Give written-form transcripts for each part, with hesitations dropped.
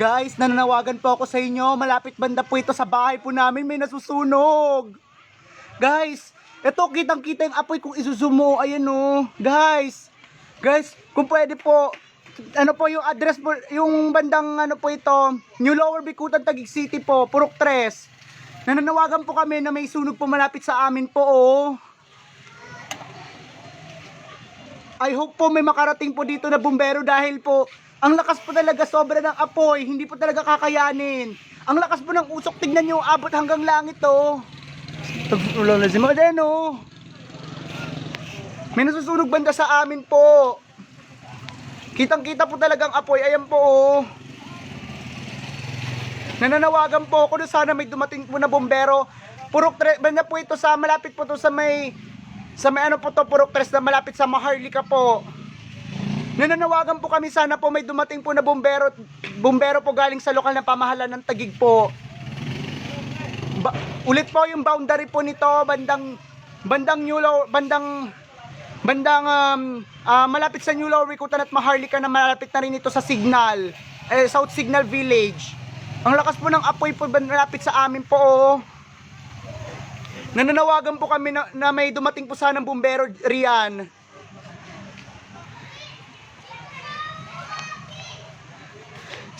Guys, nananawagan po ako sa inyo. Malapit banda po ito sa bahay po namin. May nasusunog. Guys, ito kitang-kita yung apoy kung i-zoom mo. Ayan o. Guys, kung pwede po, ano po yung address po, yung bandang ano po ito, New Lower Bicutan, Taguig City po, Purok 3. Nananawagan po kami na may sunog po malapit sa amin po oh. I hope po may makarating po dito na bumbero dahil po ang lakas po talaga, sobra ng apoy, hindi po talaga kakayanin. Ang lakas po ng usok, tignan nyo, abot hanggang langit oh. Ayan oh. May nasusunog banda sa amin po. Kitang-kita po talagang apoy, ayan po oh. Nananawagan po ako na sana may dumating po na bumbero. Purok 3, banda po ito sa malapit po to sa may ano po to, Purok 3 na malapit sa Maharlika po. Nananawagan po kami sana po may dumating po na bumbero po galing sa lokal na pamahalaan ng Taguig po. Ulit po yung boundary po nito bandang New Lower, malapit sa New Lower Bicutan at Maharlika na malapit na rin ito sa Signal, South Signal Village. Ang lakas po ng apoy po malapit sa amin po oh. Nananawagan po kami na may dumating po sanang bumbero riyan.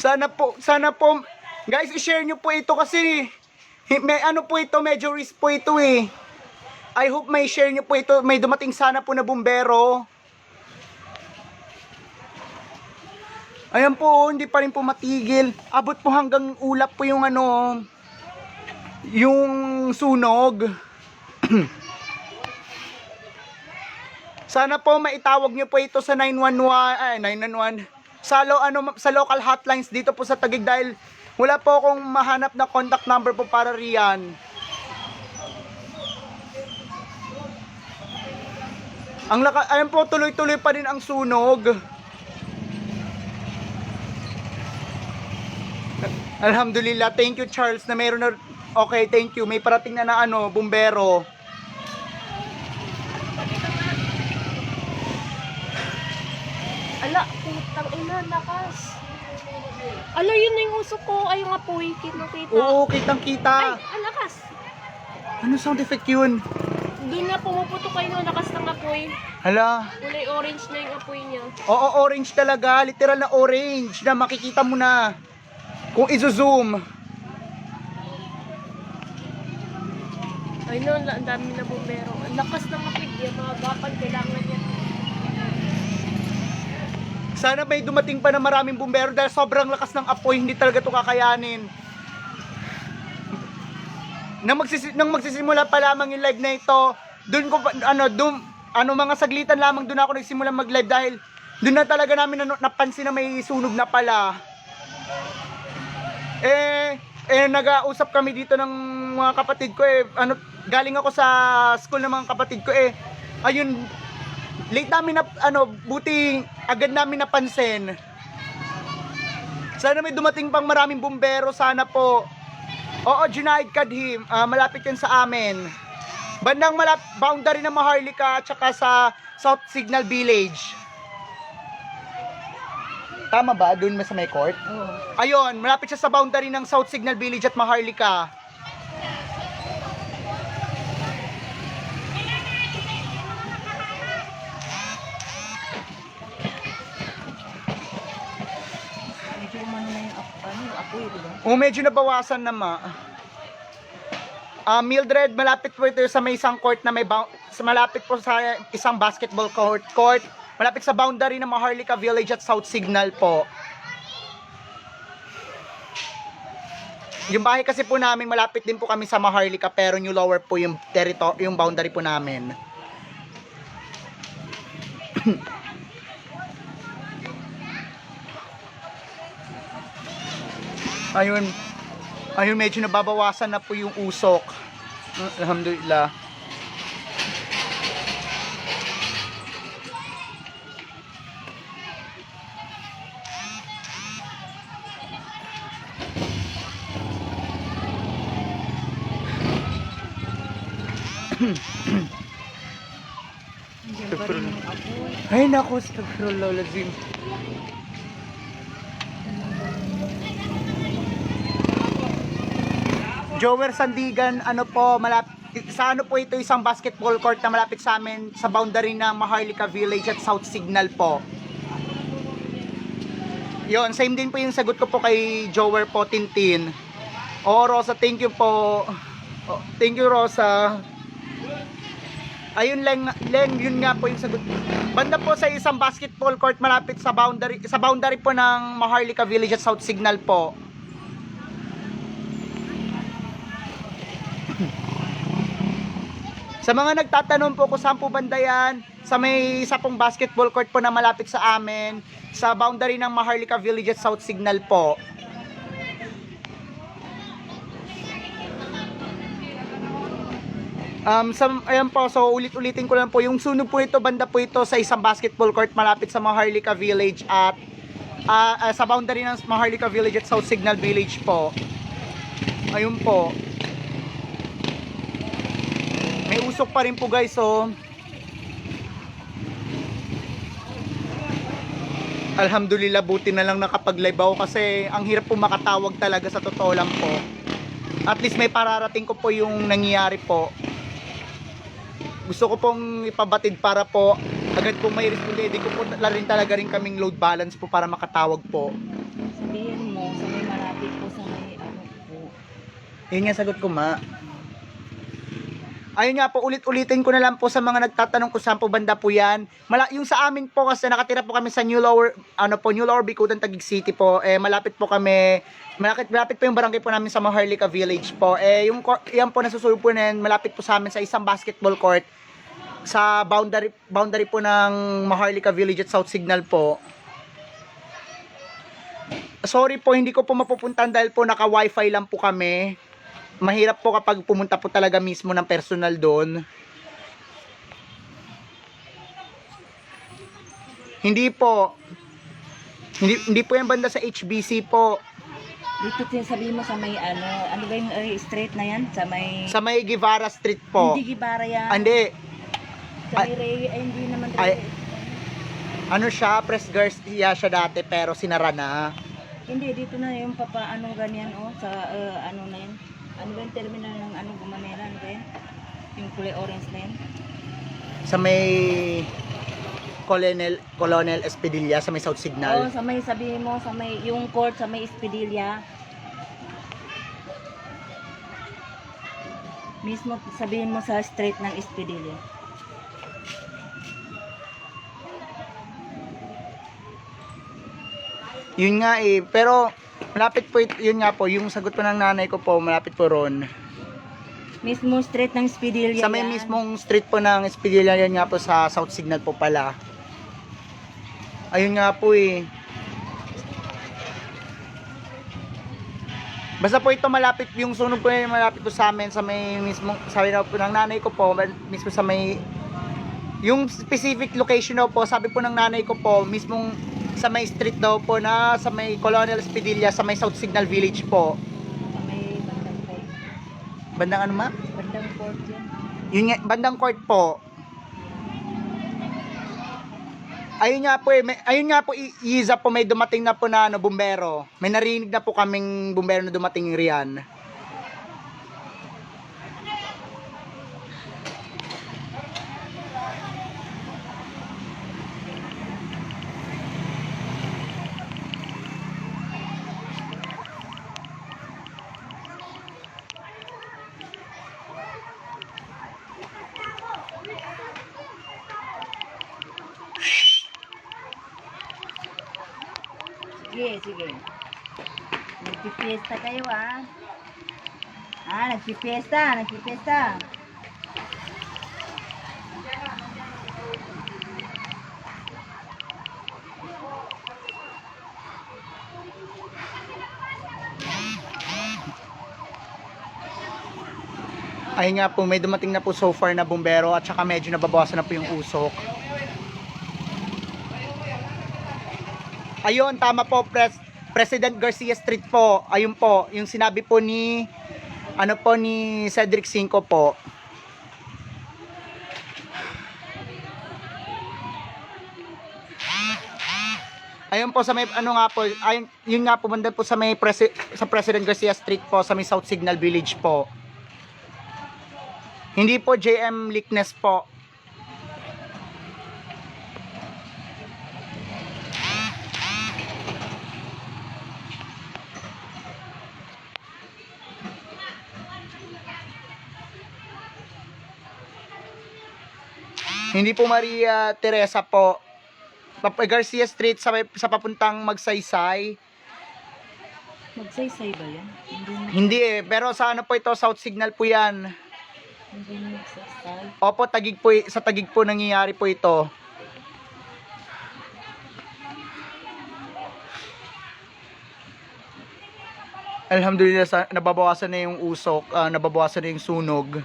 Sana po, guys, i-share nyo po ito kasi may ano po ito, medyo risk po ito eh. I hope may share nyo po ito, may dumating sana po na bumbero. Ayan po, hindi pa rin po matigil. Abot po hanggang ulap po yung ano, yung sunog. Sana po maitawag nyo po ito sa 911 sa local hotlines dito po sa Taguig dahil wala po akong mahanap na contact number po para riyan. Ayan po, tuloy-tuloy pa rin ang sunog. Alhamdulillah, thank you Charles na mayroon na. Okay, thank you. May parating na ano, bumbero. Ala, putang ina, lakas. Ala, yun na yung usok ko. Ay, yung apoy. Kita-kita. Oo, kitang-kita. Ay, ang lakas. Ano sound effect yun? Doon na pumuputok kayo ng lakas ng apoy. Hala. Kulay orange na yung apoy niya. Oo, orange talaga. Literal na orange na makikita mo na. Kung i-zoom. Ay, no, ang dami na bumbero. Ang lakas ng apoy. Yan, mga gapan, kailangan yan. Sana may dumating pa na maraming bumbero dahil sobrang lakas ng apoy, hindi talaga ito kakayanin. Nang magsisimula pa lamang yung live na ito, mga saglitan lamang doon ako nagsimula mag-live dahil doon na talaga namin napansin na may sunog na pala. Nag-ausap kami dito ng mga kapatid ko galing ako sa school ng mga kapatid ko ayun, late namin buti agad namin napansin. Sana may dumating pang maraming bumbero, sana po. Oo, Junaid Kadhim, malapit yan sa amin. Bandang boundary ng Maharlika at saka sa South Signal Village. Tama ba? Doon sa may court? Oo. Ayun, malapit siya sa boundary ng South Signal Village at Maharlika. Medyo nabawasan na Mildred, malapit po ito sa may isang court na malapit po sa isang basketball court. Malapit sa boundary ng Maharlika Village at South Signal po. Yung bahay kasi po namin, malapit din po kami sa Maharlika pero New Lower po yung yung boundary po namin. Ayun, medyo nababawasan na po yung usok. Alhamdulillah. Ay naku, astagfirullahaladzim. Jower Sandigan, ano po, sa ano po ito, isang basketball court na malapit sa amin sa boundary ng Maharlika Village at South Signal po. Yon, same din po yung sagot ko po kay Jower po, Tintin. Oh, Rosa, thank you po. Oh, thank you, Rosa. Ayun lang, Len, yun nga po yung sagot. Banda po sa isang basketball court malapit sa boundary po ng Maharlika Village at South Signal po. Sa mga nagtatanong po kung saan po banda yan, sa may isa pong basketball court po na malapit sa amin, sa boundary ng Maharlika Village at South Signal po. Ayan po, so ulit-ulitin ko lang po, yung sunog po ito, banda po ito sa isang basketball court malapit sa Maharlika Village at sa boundary ng Maharlika Village at South Signal Village po. Ayun po. May usok pa rin po guys, so alhamdulillah, buti na lang nakapag-live ako kasi ang hirap po makatawag talaga, sa totoo lang po. At least may pararating ko po yung nangyayari po. Gusto ko pong ipabatid para po agad po may responde. Hindi ko po rin talaga rin kaming load balance po para makatawag po. Sabihin mo, sa may malapit po sa may ano po. Yun nga sagot ko, ma. Ayun nga po, ulit-ulitin ko na lang po sa mga nagtatanong kung saan po banda po yan. Yung sa amin po kasi nakatira po kami sa New Lower Bicutan, Taguig City po. Malapit po kami, malapit po yung barangay po namin sa Maharlika Village po. Yan po nasusulog po na yan, malapit po sa amin sa isang basketball court sa boundary po ng Maharlika Village at South Signal po. Sorry po, hindi ko po mapupuntan dahil po naka-wifi lang po kami. Mahirap po kapag pumunta po talaga mismo ng personal doon. Hindi po. Hindi po yan banda sa HBC po. Dito sabihin mo sa may ano ba yung street na yan? Sa may Guevara Street po. Hindi Gibara yan. Hindi. Sa may hindi naman Ano siya, Press Garcia siya dati pero sinara na. Hindi, dito na yung ganyan sa ano na yun. Ano ba yung terminal ng Gumanera? Ano ba yun? Yung kulay orange na yun? Sa may Colonel Espedilla, sa may South Signal. Oo, sa may sabihin mo, sa may yung court, sa may Espedilla. Mismo sabihin mo sa street ng Espedilla. Yun nga pero malapit po yun nga po, yung sagot po ng nanay ko po, malapit po ron. Mismo street ng Espedilla. Sa may mismong street po ng Espedilla, yan nga po sa South Signal po pala. Ayun nga po Basta po ito malapit, yung sunog po malapit po sa amin, sa may mismong, sabi na po ng nanay ko po, mismo sa may, yung specific location daw po, sabi po ng nanay ko po, mismong sa may street daw po na sa may Colonel Espedilla, sa may South Signal Village po. Sa may bandang court. Bandang ano, ma? Bandang court yan. Yun nga, bandang court po. Ayun nga po, Iza po, may dumating na po na bumbero. May narinig na po kaming bumbero na dumating riyan. Sige. Nagpipiesta kayo nagpipiesta. Ayun nga po, may dumating na po so far na bumbero at saka medyo nababawasan na po yung usok. Ayun, tama po, President Garcia Street po. Ayun po, yung sinabi po ni ni Cedric Cinco po. Ayun po sa may ano nga po, ayun yun nga po banda po sa may sa President Garcia Street po sa may South Signal Village po. Hindi po JM Likeness po. Hindi po Maria Teresa po. Garcia Street sa papuntang Magsaysay. Magsaysay ba yan? Hindi eh, pero sa ano po ito, South Signal po yan. Hindi magsaysay. Opo, Tagig po, sa Tagig po nangyayari po ito. Alhamdulillah, nababawasan na yung usok, nababawasan na yung sunog.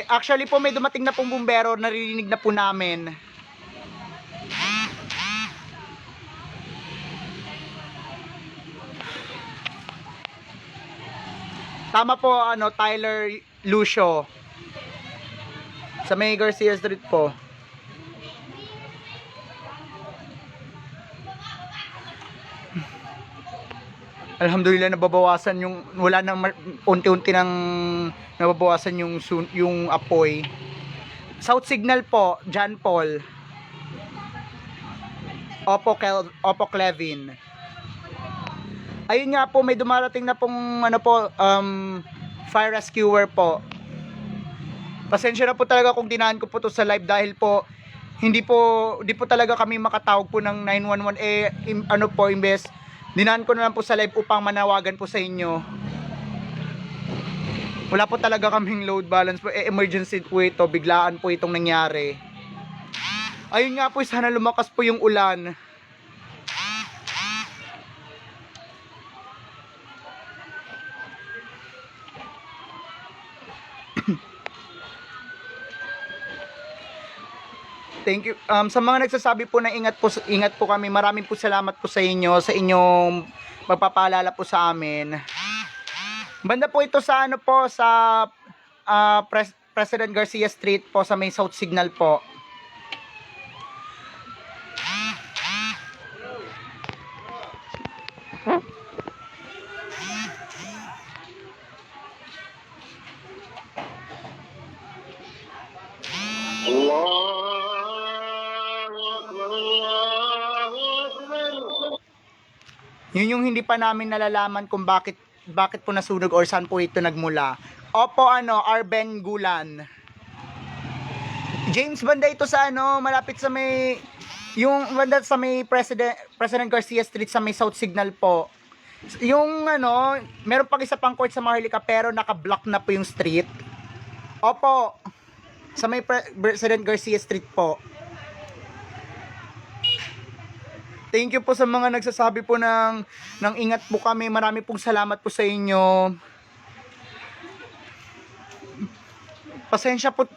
Actually po may dumating na pong bumbero, naririnig na po namin. Tama po Tyler Lucio. Sa may Garcia Street po. Alhamdulillah nababawasan yung wala nang unti-unti nang nababawasan yung apoy. South Signal po, John Paul. Opo Clevin. Ayun nga po may dumarating na pong fire rescuer po. Pasensya na po talaga kung dinaan ko po to sa live dahil po hindi po talaga kami makatawag po ng 911 imbes dinaan ko na lang po sa live upang manawagan po sa inyo. Wala po talaga kaming load balance po. Emergency po ito. Biglaan po itong nangyari. Ayun nga po, sana lumakas po yung ulan. Thank you. Sa mga nagsasabi po na ingat po kami. Maraming po salamat po sa inyo sa inyong pagpapaalala po sa amin. Banda po ito sa sa President Garcia Street po sa may South Signal po. Yun yung hindi pa namin nalalaman kung bakit po nasunog or saan po ito nagmula. Opo Arben Gulan. James, banda ito sa malapit sa may yung banda sa may President Garcia Street sa may South Signal po. Yung meron pang isa pang court sa Maharlika pero naka-block na po yung street. Opo. Sa may President Garcia Street po. Thank you po sa mga nagsasabi po ng ingat po kami. Marami pong salamat po sa inyo. Pasensya po,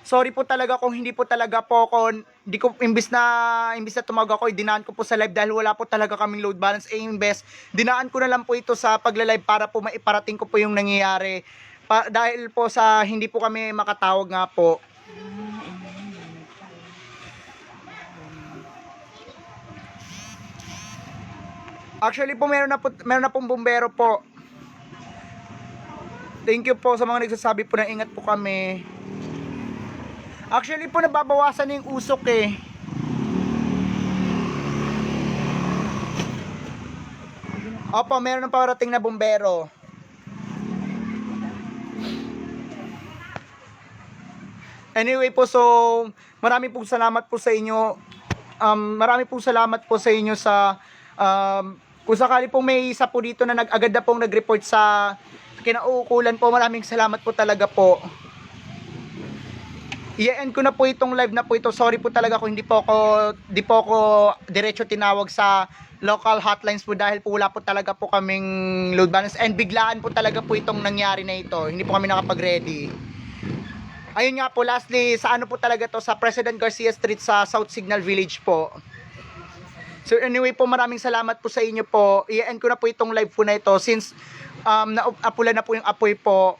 sorry po talaga kung hindi po talaga po ako, imbis na tumawag ako, dinaan ko po sa live dahil wala po talaga kaming load balance. Imbes, dinaan ko na lang po ito sa pagla-live para po maiparating ko po yung nangyayari. Dahil po sa hindi po kami makatawag nga po. Actually po meron na pong bumbero po. Thank you po sa mga nagsasabi po na ingat po kami. Actually po nababawasan na yung usok eh. Opo, meron na parating na bumbero. Anyway po, so marami pong salamat po sa inyo. Marami pong salamat po sa inyo sa kung sakali pong may isa po dito na agad na pong nag-report sa kinauukulan po, maraming salamat po talaga po. I-end ko na po itong live na po ito. Sorry po talaga kung di po ako diretso tinawag sa local hotlines po dahil po wala po talaga po kaming load balance and biglaan po talaga po itong nangyari na ito. Hindi po kami nakapag-ready. Ayun nga po, lastly, sa po talaga to sa President Garcia Street sa South Signal Village po. So anyway po, maraming salamat po sa inyo po. I-end ko na po itong live po na ito since naapula na po yung apoy po.